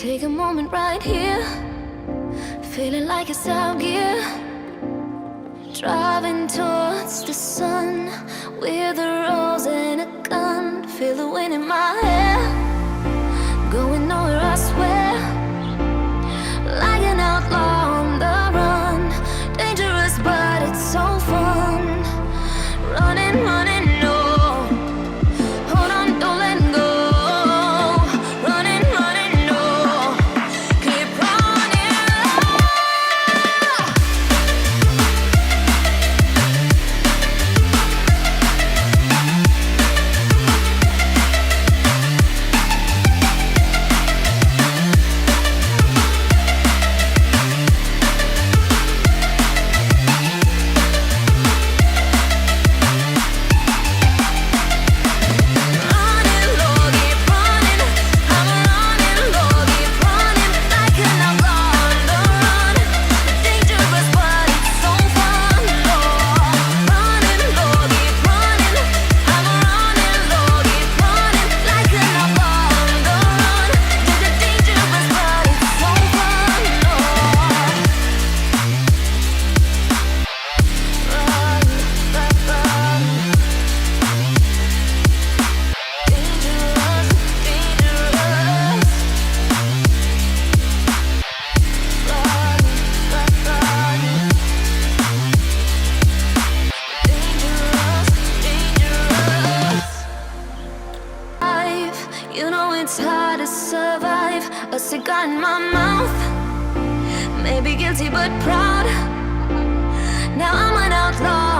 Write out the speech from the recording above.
Take a moment right here, feeling like it's out gear. Driving towards the sun with a rose and a gun. Feel the wind in my hair, going nowhere I swear. Like an outlaw on the run, dangerous but it's so fun. Running, running, no. Hold on, don't let go. Running, running, no. Keep running. You know it's hard to survive. A cigar in my mouth, maybe guilty but proud. Now I'm an outlaw.